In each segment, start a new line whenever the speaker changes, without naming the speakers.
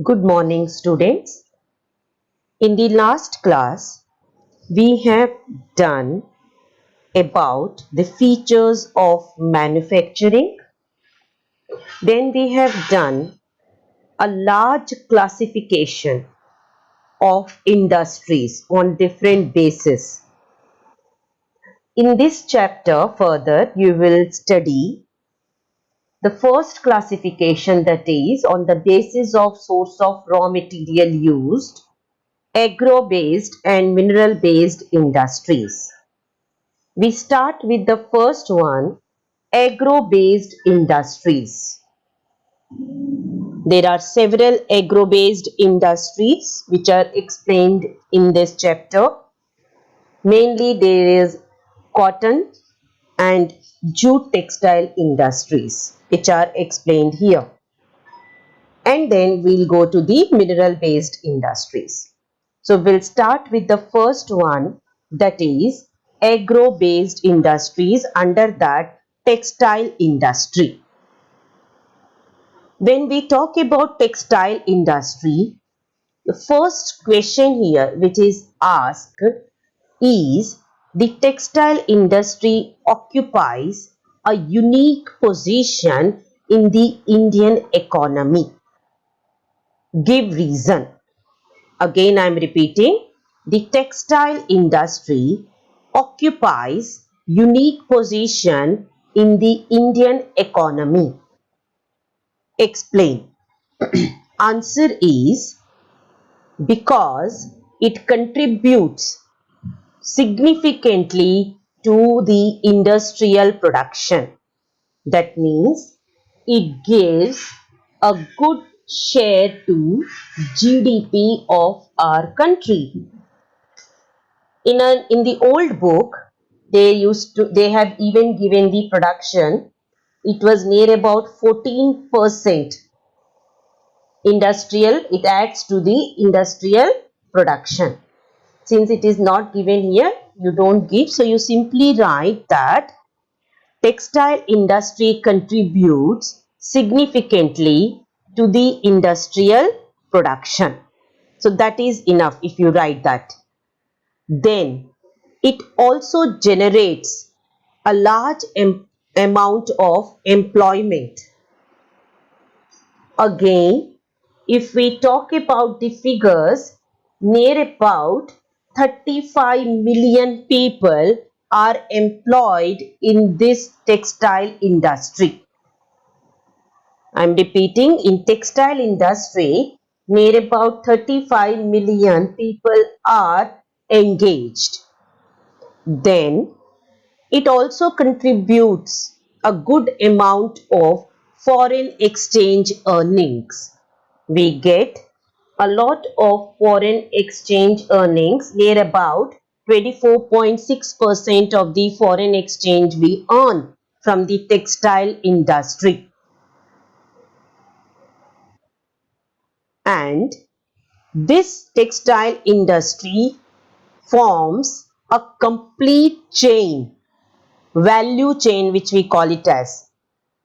Good morning, students. In the last class, we have done about the features of manufacturing. Then we have done a large classification of industries on different bases. In this chapter, further, you will study the first classification, that is on the basis of source of raw material used, agro-based and mineral-based industries. We start with the first one, agro-based industries. There are several agro-based industries which are explained in this chapter. Mainly there is cotton and jute textile industries which are explained here. And then we'll go to the mineral-based industries. So we'll start with the first one, that is agro-based industries, under that textile industry. When we talk about textile industry, the first question here which is asked is, the textile industry occupies a unique position in the Indian economy. Give reason. Again, I am repeating, the textile industry occupies unique position in the Indian economy. Explain. Answer is because it contributes significantly to the industrial production. That means it gives a good share to GDP of our country. In the old book, they have even given the production. It was near about 14% industrial. It adds to the industrial production. Since it is not given here, you don't give, so you simply write that textile industry contributes significantly to the industrial production. So that is enough if you write that. Then it also generates a large amount of employment. Again, if we talk about the figures, near about 35 million people are employed in this textile industry. I am repeating, in textile industry, near about 35 million people are engaged. Then it also contributes a good amount of foreign exchange earnings. We get a lot of foreign exchange earnings, near about 24.6% of the foreign exchange we earn from the textile industry. And this textile industry forms a complete chain, value chain which we call it as,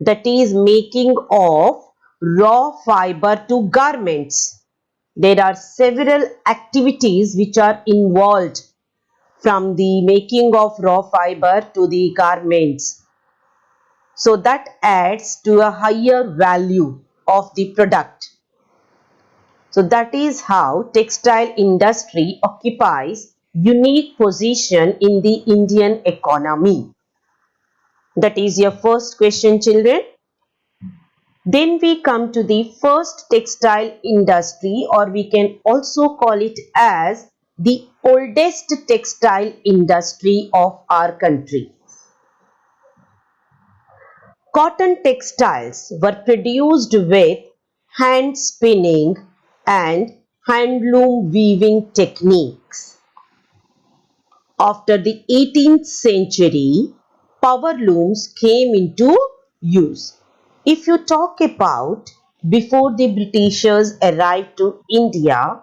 that is making of raw fiber to garments. There are several activities which are involved from the making of raw fiber to the garments. So that adds to a higher value of the product. So that is how textile industry occupies unique position in the Indian economy. That is your first question, children. Then we come to the first textile industry, or we can also call it as the oldest textile industry of our country. Cotton textiles were produced with hand spinning and handloom weaving techniques. After the 18th century, power looms came into use. If you talk about before the Britishers arrived to India,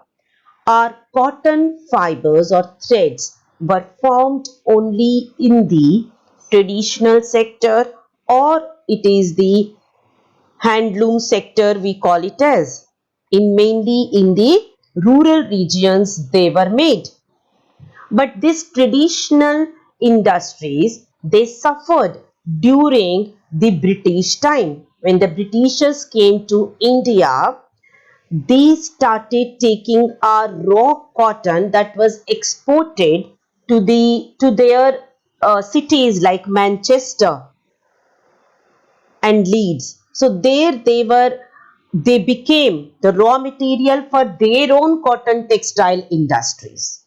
our cotton fibers or threads were formed only in the traditional sector, or it is the handloom sector we call it as. Mainly in the rural regions they were made. But these traditional industries, they suffered during the British time. When the Britishers came to India, they started taking our raw cotton that was exported to their cities like Manchester and Leeds. So there they became the raw material for their own cotton textile industries.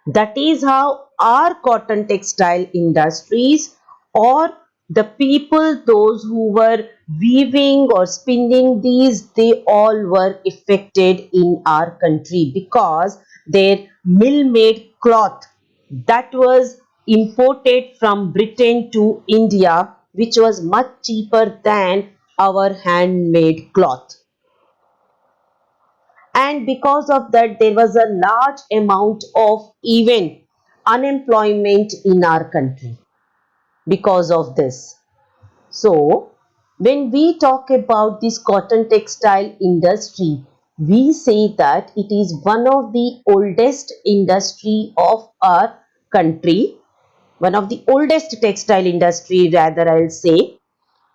That is how our cotton textile industries, or the people, those who were weaving or spinning these, they all were affected in our country because their mill made cloth that was imported from Britain to India, which was much cheaper than our handmade cloth. And because of that there was a large amount of even unemployment in our country because of this. So when we talk about this cotton textile industry, we say that it is one of the oldest industry of our country, one of the oldest textile industry rather I'll say,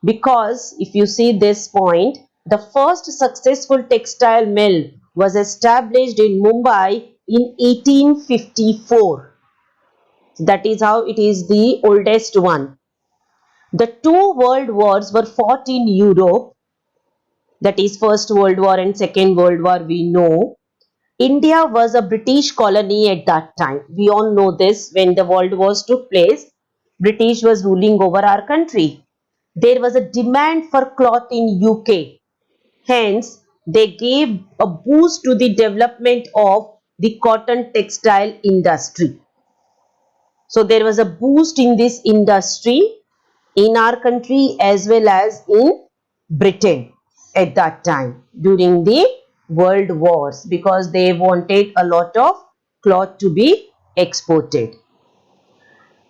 because if you see this point, the first successful textile mill was established in Mumbai in 1854. That is how it is the oldest one. The two world wars were fought in Europe, that is First World War and Second World War we know. India was a British colony at that time. We all know this. When the world wars took place, British was ruling over our country. There was a demand for cloth in UK. Hence, they gave a boost to the development of the cotton textile industry. So there was a boost in this industry in our country as well as in Britain at that time during the world wars, because they wanted a lot of cloth to be exported.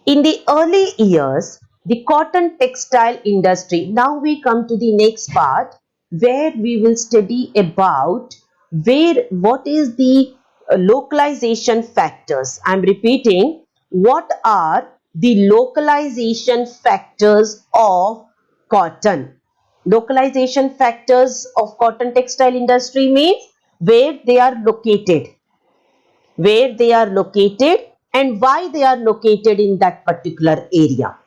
In the early years, the cotton textile industry, now we come to the next part where we will study about what is the localization factors. I am repeating, what are the localization factors of cotton? Localization factors of cotton textile industry means where they are located and why they are located in that particular area.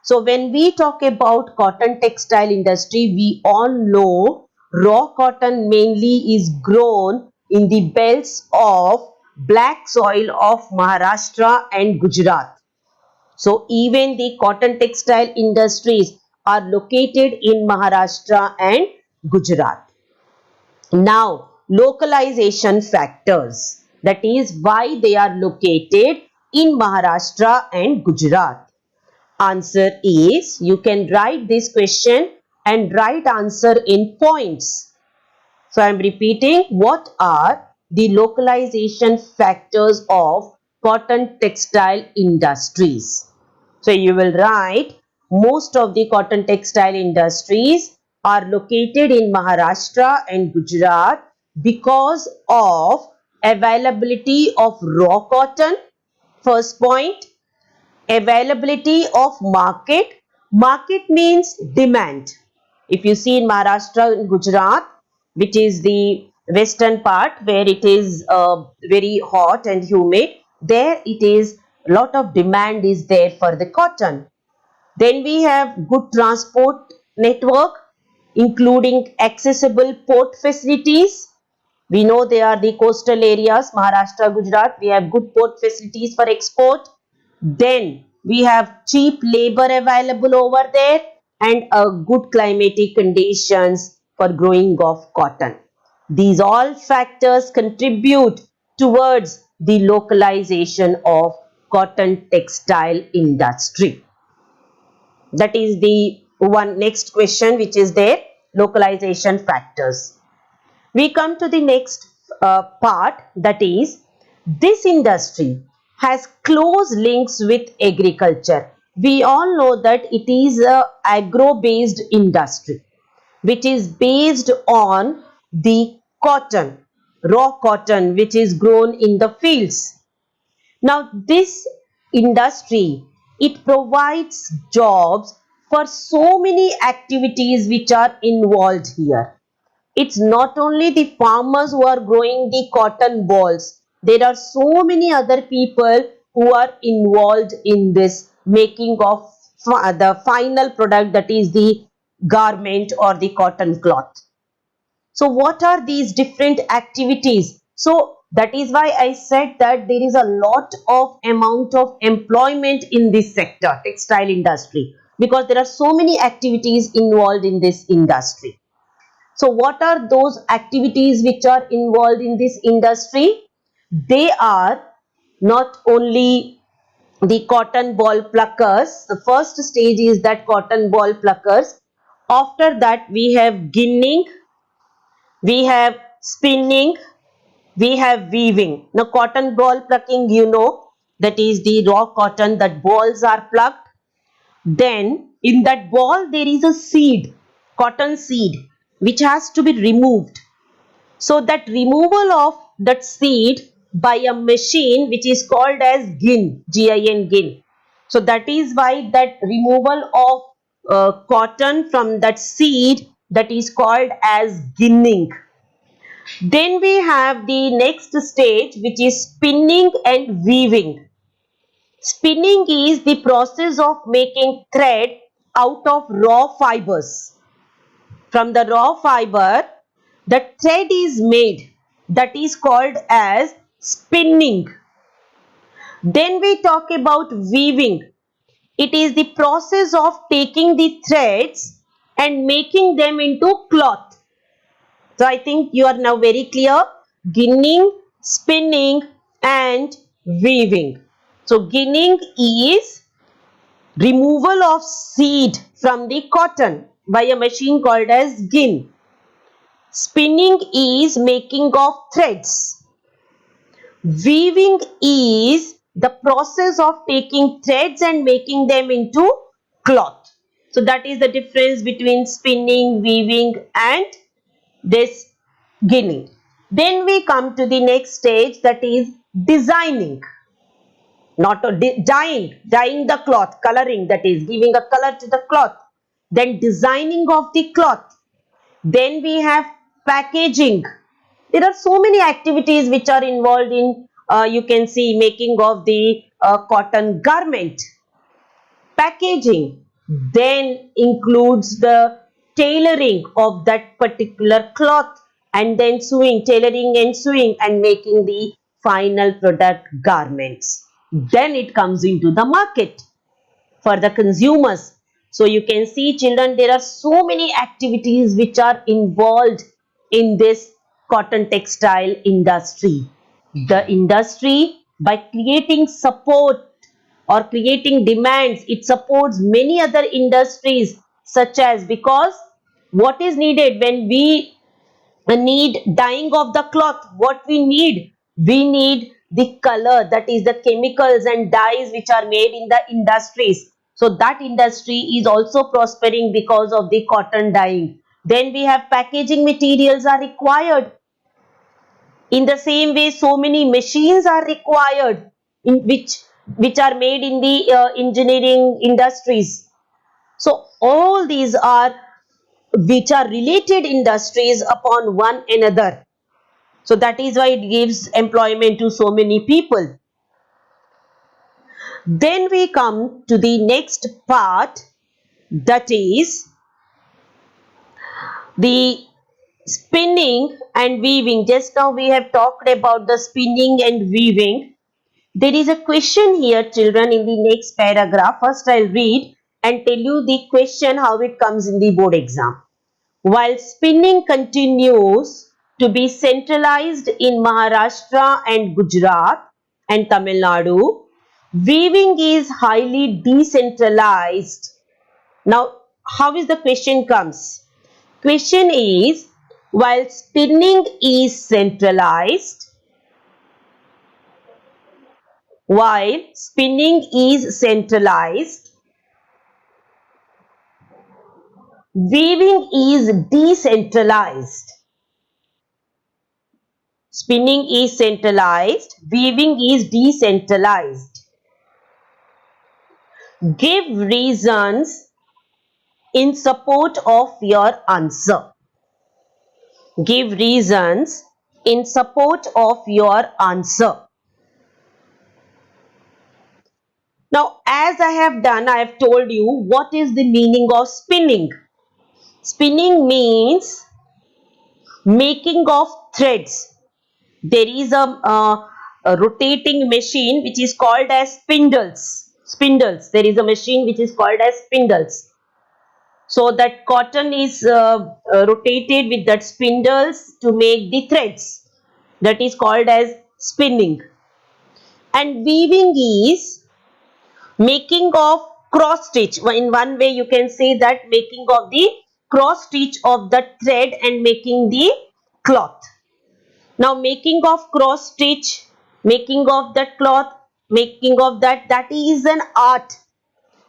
So when we talk about cotton textile industry, we all know raw cotton mainly is grown in the belts of black soil of Maharashtra and Gujarat. So even the cotton textile industries are located in Maharashtra and Gujarat. Now, localization factors, that is why they are located in Maharashtra and Gujarat. Answer is, you can write this question and write answer in points. So I am repeating, what are the localization factors of cotton textile industries? So you will write, most of the cotton textile industries are located in Maharashtra and Gujarat because of availability of raw cotton. First point, availability of market. Market means demand. If you see in Maharashtra and Gujarat, which is the western part where it is very hot and humid, there it is lot of demand is there for the cotton. Then we have good transport network, including accessible port facilities. We know they are the coastal areas, Maharashtra, Gujarat. We have good port facilities for export. Then we have cheap labor available over there and a good climatic conditions for growing of cotton. These all factors contribute towards the localization of cotton textile industry. That is the one next question which is there, localization factors. We come to the next part, that is, this industry has close links with agriculture. We all know that it is a agro based industry. which is based on the cotton, raw cotton, which is grown in the fields. Now, this industry, it provides jobs for so many activities which are involved here. It's not only the farmers who are growing the cotton balls. There are so many other people who are involved in this making of the final product, that is the garment or the cotton cloth. So what are these different activities? So that is why I said that there is a lot of amount of employment in this sector, textile industry, because there are so many activities involved in this industry. So what are those activities which are involved in this industry? They are not only the cotton ball pluckers. The first stage is that cotton ball pluckers. After that, we have ginning, we have spinning, we have weaving. Now, cotton ball plucking, that is the raw cotton, that balls are plucked. Then, in that ball, there is a seed, cotton seed, which has to be removed. So, that removal of that seed by a machine, which is called as gin, Gin, gin. So, that is why that removal of cotton from that seed, that is called as ginning. Then we have the next stage, which is spinning and weaving. Spinning is the process of making thread out of raw fibers. From the raw fiber, the thread is made, that is called as spinning. Then we talk about weaving. It is the process of taking the threads and making them into cloth. So I think you are now very clear. Ginning, spinning and weaving. So ginning is removal of seed from the cotton by a machine called as gin. Spinning is making of threads. Weaving is the process of taking threads and making them into cloth. So that is the difference between spinning, weaving and this ginning. Then we come to the next stage, that is designing, not dyeing the cloth, coloring, that is giving a color to the cloth. Then designing of the cloth. Then we have packaging. There are so many activities which are involved in, you can see, making of the cotton garment. Packaging then includes the tailoring of that particular cloth, and then sewing, tailoring and sewing and making the final product garments. Then it comes into the market for the consumers. So you can see, children, there are so many activities which are involved in this cotton textile industry. The industry, by creating support or creating demands, it supports many other industries, such as, because what is needed when we need dyeing of the cloth, what we need? We need the color, that is the chemicals and dyes which are made in the industries. So that industry is also prospering because of the cotton dyeing. Then we have packaging materials are required. In the same way, so many machines are required, in which are made in the engineering industries. So all these are, which are related industries upon one another. So that is why it gives employment to so many people. Then we come to the next part, that is the spinning and weaving. Just now we have talked about the spinning and weaving. There is a question here, children, in the next paragraph. First I'll read and tell you the question, how it comes in the board exam. While spinning continues to be centralized in Maharashtra and Gujarat and Tamil Nadu, weaving is highly decentralized. Now, how is the question comes? Question is, while spinning is centralized, while spinning is centralized, weaving is decentralized. Spinning is centralized, weaving is decentralized. Give reasons in support of your answer. Give reasons in support of your answer. Now, as I have done, I have told you what is the meaning of spinning. Spinning means making of threads. There is a rotating machine which is called as spindles. Spindles. There is a machine which is called as spindles. So that cotton is rotated with that spindles to make the threads. That is called as spinning. And weaving is making of cross stitch. In one way you can say that making of the cross stitch of the thread and making the cloth. Now making of cross stitch, making of that cloth, making of that is an art.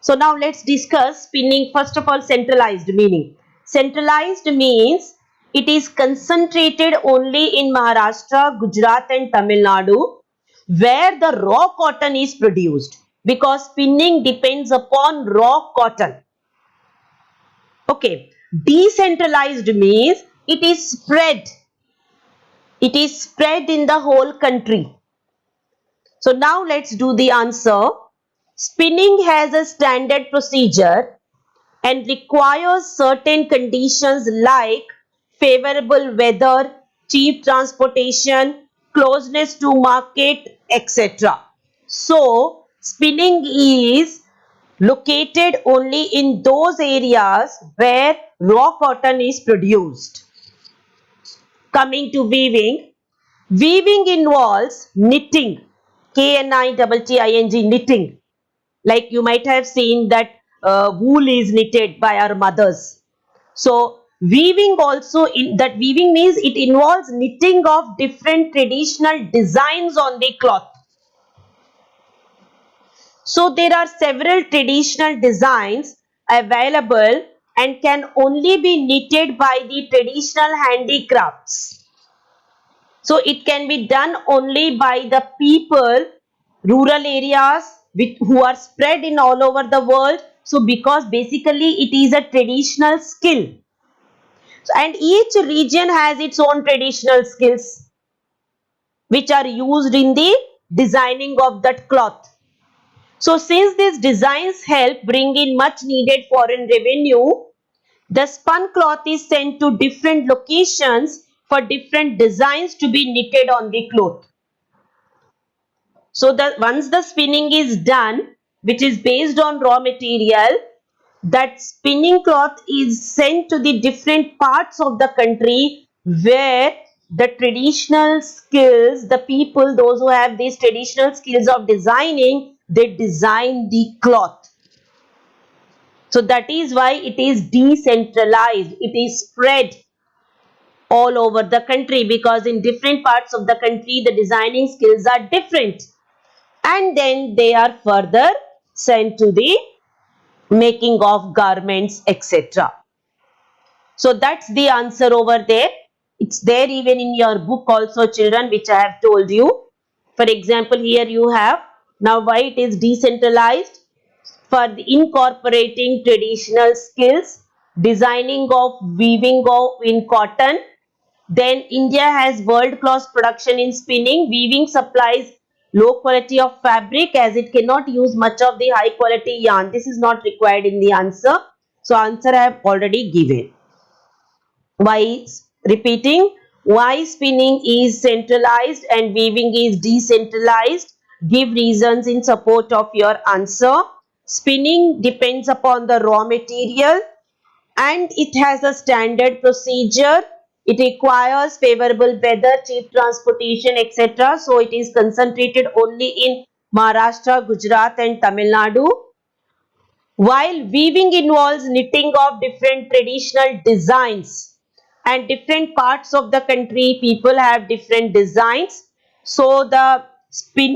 So now let's discuss spinning. First of all, centralized meaning. Centralized means it is concentrated only in Maharashtra, Gujarat and Tamil Nadu where the raw cotton is produced, because spinning depends upon raw cotton. Okay, decentralized means it is spread. It is spread in the whole country. So now let's do the answer. Spinning has a standard procedure and requires certain conditions like favorable weather, cheap transportation, closeness to market, etc. So, spinning is located only in those areas where raw cotton is produced. Coming to weaving, weaving involves knitting, Knitting, knitting. Like you might have seen that wool is knitted by our mothers. So weaving also, that weaving means it involves knitting of different traditional designs on the cloth. So there are several traditional designs available and can only be knitted by the traditional handicrafts. So it can be done only by the people, rural areas who are spread in all over the world. So because basically it is a traditional skill. So, and each region has its own traditional skills which are used in the designing of that cloth. So since these designs help bring in much needed foreign revenue, the spun cloth is sent to different locations for different designs to be knitted on the cloth. So that once the spinning is done, which is based on raw material, that spinning cloth is sent to the different parts of the country where the traditional skills, the people, those who have these traditional skills of designing, they design the cloth. So that is why it is decentralized. It is spread all over the country, because in different parts of the country the designing skills are different, and then they are further sent to the making of garments, etc. So that's the answer over there. It's there even in your book also, children, which I have told you. For example, here you have now why it is decentralized: for the incorporating traditional skills, designing of weaving of in cotton. Then India has world-class production in spinning. Weaving supplies low quality of fabric as it cannot use much of the high quality yarn. This is not required in the answer. So answer I have already given. Why repeating? Why spinning is centralized and weaving is decentralized? Give reasons in support of your answer. Spinning depends upon the raw material and it has a standard procedure. It requires favorable weather, cheap transportation, etc. So it is concentrated only in Maharashtra, Gujarat and Tamil Nadu. While weaving involves knitting of different traditional designs, and different parts of the country people have different designs. So the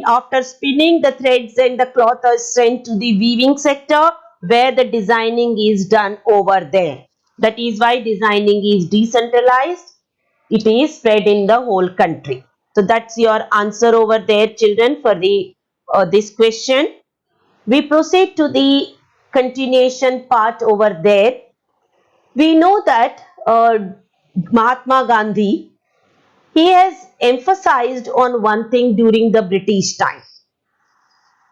after spinning, the threads and the cloth are sent to the weaving sector where the designing is done over there. That is why designing is decentralized. It is spread in the whole country. So that's your answer over there, children, for the this question. We proceed to the continuation part over there. We know that Mahatma Gandhi, he has emphasized on one thing during the British time.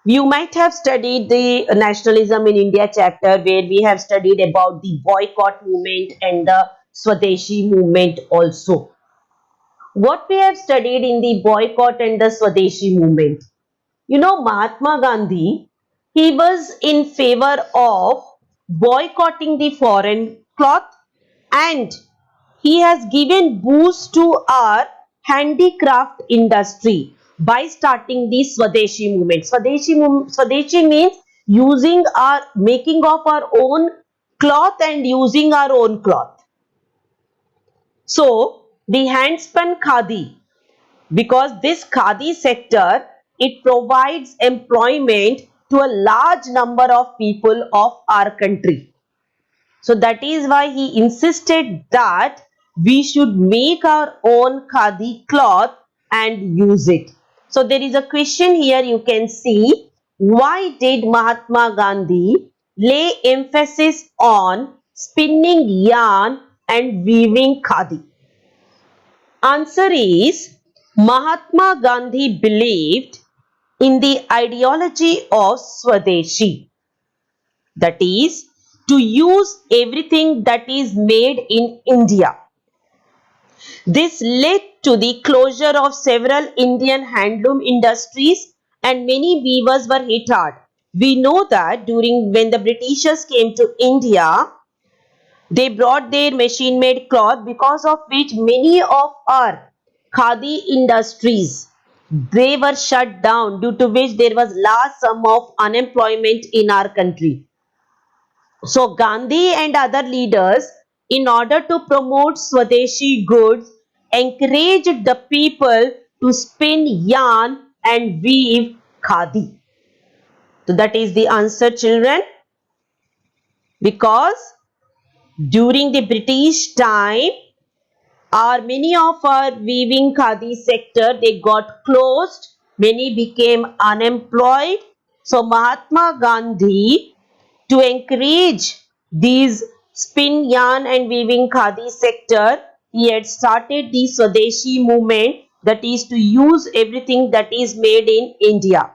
You might have studied the nationalism in India chapter where we have studied about the boycott movement and the Swadeshi movement also. What we have studied in the boycott and the Swadeshi movement? You know, Mahatma Gandhi, he was in favor of boycotting the foreign cloth, and he has given boost to our handicraft industry by starting the Swadeshi movement. Swadeshi means using our making of our own cloth and using our own cloth. So the handspun khadi, because this khadi sector, it provides employment to a large number of people of our country. So that is why he insisted that we should make our own khadi cloth and use it. So there is a question here, you can see, why did Mahatma Gandhi lay emphasis on spinning yarn and weaving khadi? Answer is, Mahatma Gandhi believed in the ideology of Swadeshi, that is, to use everything that is made in India. This led to the closure of several Indian handloom industries and many weavers were hit hard. We know that during when the Britishers came to India, they brought their machine made cloth, because of which many of our khadi industries, they were shut down, due to which there was large sum of unemployment in our country. So Gandhi and other leaders, in order to promote Swadeshi goods, encouraged the people to spin yarn and weave khadi. So that is the answer, children. Because during the British time, many of our weaving khadi sector, they got closed. Many became unemployed. So Mahatma Gandhi, to encourage these spin yarn and weaving khadi sector, he had started the Swadeshi movement, that is to use everything that is made in India.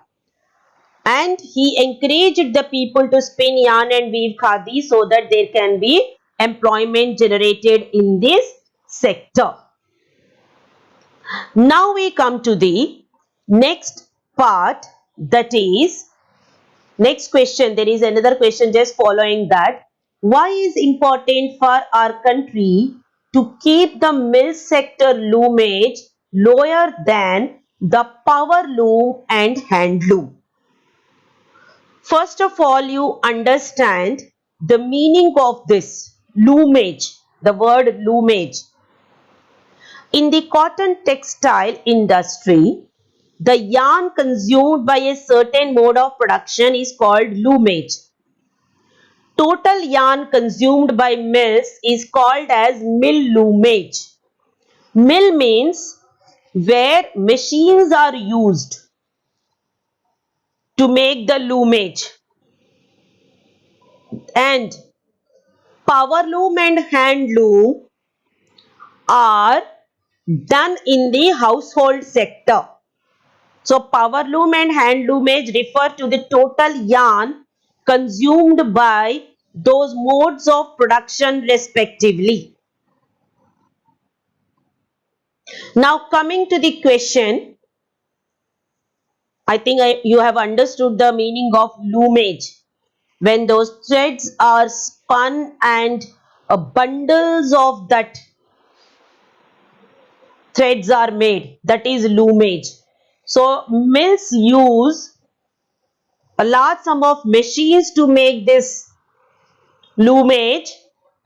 And he encouraged the people to spin yarn and weave khadi so that there can be employment generated in this sector. Now we come to the next part, that is next question. There is another question just following that. Why is important for our country to keep the mill sector loomage lower than the power loom and hand loom? First of all, you understand the meaning of this loomage, the word loomage. In the cotton textile industry, the yarn consumed by a certain mode of production is called loomage. Total yarn consumed by mills is called as mill loomage. Mill means where machines are used to make the loomage, and power loom and hand loom are done in the household sector. So power loom and hand loomage refer to the total yarn consumed by those modes of production respectively. Now coming to the question, I think you have understood the meaning of loomage. When those threads are spun and bundles of that threads are made, that is loomage. So mills use a large sum of machines to make this loomage,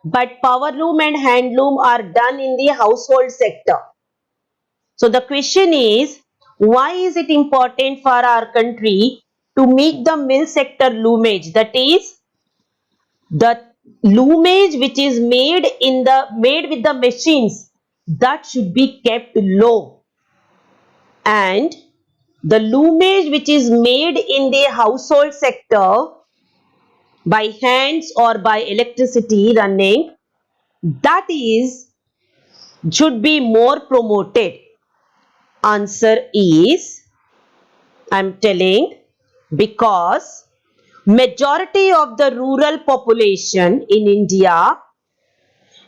but power loom and hand loom are done in the household sector. So the question is, why is it important for our country to make the mill sector loomage? That is, the loomage which is made with the machines, that should be kept low, and the loomage which is made in the household sector by hands or by electricity running, that is should be more promoted. Answer is, I'm telling, because majority of the rural population in India,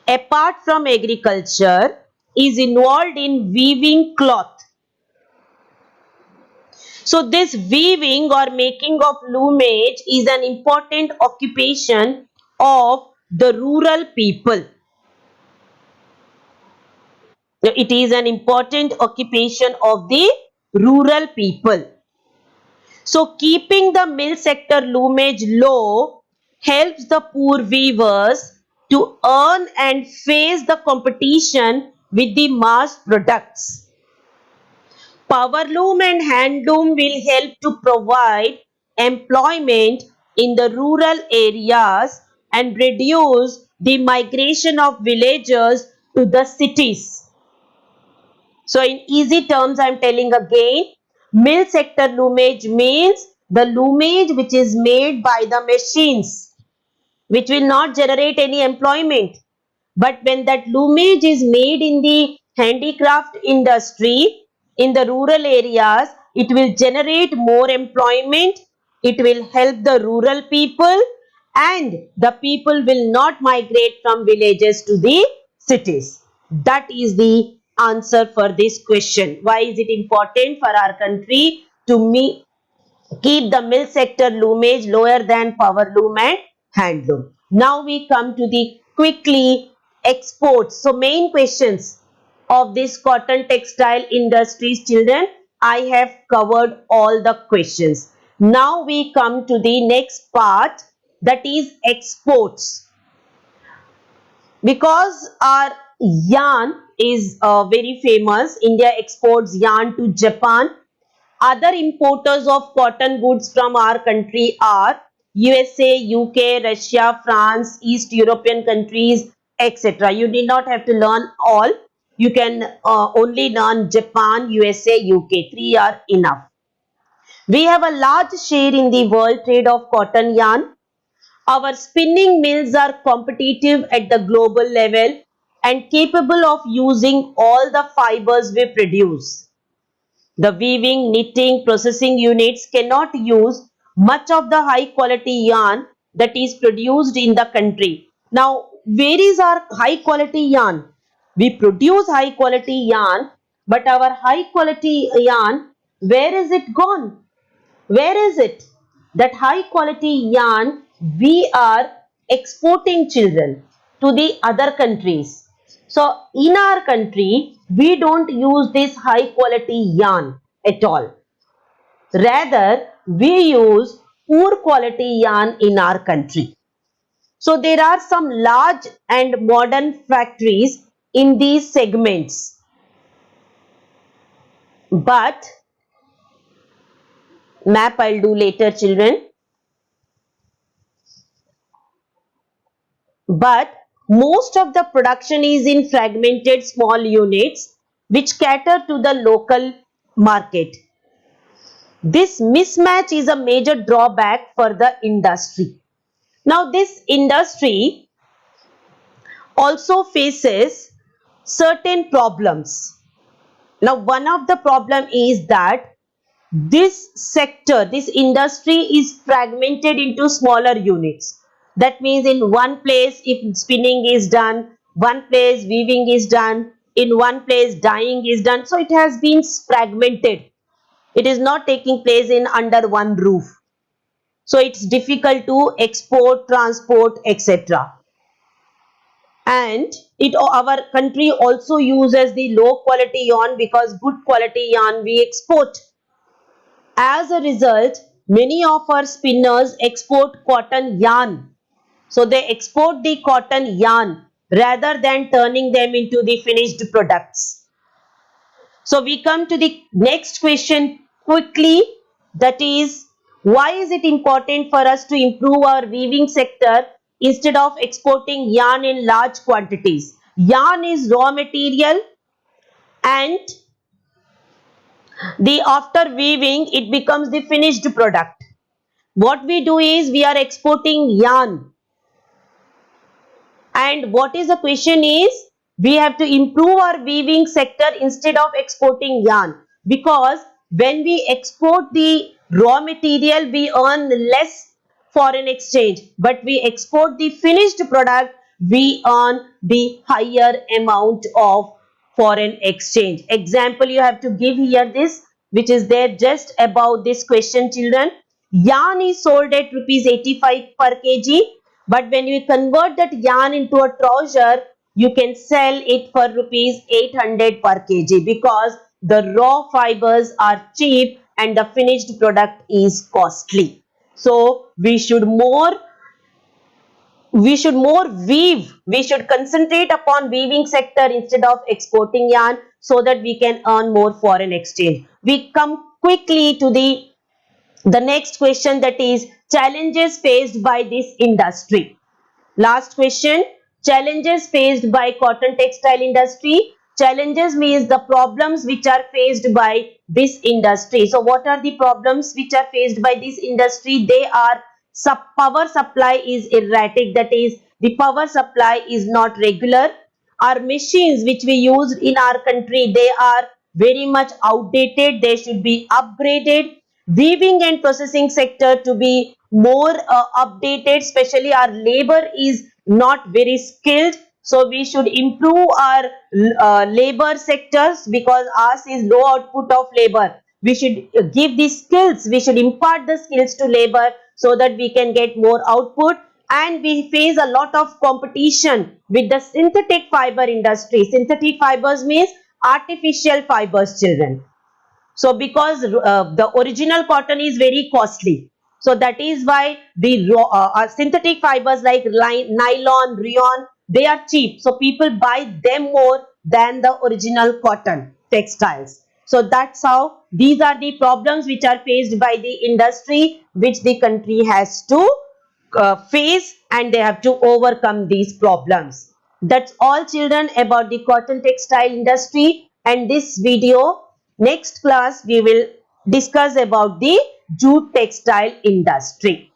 apart from agriculture, is involved in weaving cloth. So this weaving or making of loomage is an important occupation of the rural people. It is an important occupation of the rural people. So keeping the mill sector loomage low helps the poor weavers to earn and face the competition with the mass products. Powerloom and handloom will help to provide employment in the rural areas and reduce the migration of villagers to the cities. So in easy terms, I am telling again, mill sector loomage means the loomage which is made by the machines, which will not generate any employment. But when that loomage is made in the handicraft industry in the rural areas, it will generate more employment, it will help the rural people, and the people will not migrate from villages to the cities. That is the answer for this question. Why is it important for our country to keep the mill sector loomage lower than power loom and handloom? Now we come to the quickly exports. So main questions of this cotton textile industries, children, I have covered all the questions. Now we come to the next part, that is exports. Because our yarn is very famous, India exports yarn to Japan. Other importers of cotton goods from our country are USA, UK, Russia, France, East European countries, etc. You need not have to learn all. You can only learn Japan, USA, UK. Three are enough. We have a large share in the world trade of cotton yarn. Our spinning mills are competitive at the global level and capable of using all the fibers we produce. The weaving, knitting, processing units cannot use much of the high quality yarn that is produced in the country. Now, where is our high quality yarn? We produce high quality yarn, but our high quality yarn, where is it gone? Where is it? That high quality yarn we are exporting, children, to the other countries. So in our country, we don't use this high quality yarn at all. Rather, we use poor quality yarn in our country. So there are some large and modern factories in these segments. But map I'll do later, children. But most of the production is in fragmented small units which cater to the local market. This mismatch is a major drawback for the industry. Now, this industry also faces certain problems. Now, one of the problem is that this sector, this industry is fragmented into smaller units. That means in one place, if spinning is done, one place weaving is done, in one place dyeing is done. So it has been fragmented. It is not taking place in under one roof. So it's difficult to export, transport, etc. And our country also uses the low quality yarn because good quality yarn we export. As a result, many of our spinners export cotton yarn. So they export the cotton yarn rather than turning them into the finished products. So we come to the next question quickly, that is, why is it important for us to improve our weaving sector instead of exporting yarn in large quantities. Yarn is raw material, and the after weaving it becomes the finished product. What we do is we are exporting yarn, and what is the question is we have to improve our weaving sector instead of exporting yarn, because when we export the raw material we earn less foreign exchange, but we export the finished product we earn the higher amount of foreign exchange. Example you have to give here, this which is there just about this question, children. Yarn is sold at rupees 85 per kg, but when you convert that yarn into a trouser, you can sell it for rupees 800 per kg, because the raw fibers are cheap and the finished product is costly. So we should more weave. We should concentrate upon weaving sector instead of exporting yarn, so that we can earn more foreign exchange. We come quickly to the next question, that is challenges faced by this industry. Last question, challenges faced by cotton textile industry. Challenges means the problems which are faced by this industry. So what are the problems which are faced by this industry? They are power supply is erratic, that is the power supply is not regular. Our machines which we use in our country, they are very much outdated, they should be upgraded. Weaving and processing sector to be more updated, especially our labor is not very skilled, so we should improve our labor sectors, because ours is low output of labor. We should give the skills, we should impart the skills to labor, so that we can get more output. And we face a lot of competition with the synthetic fiber industry. Synthetic fibers means artificial fibers, children. So because the original cotton is very costly, so that is why the synthetic fibers like nylon, rayon, they are cheap, so people buy them more than the original cotton textiles. So that's how these are the problems which are faced by the industry, which the country has to face, and they have to overcome these problems. That's all, children, about the cotton textile industry and this video. Next class we will discuss about the jute textile industry.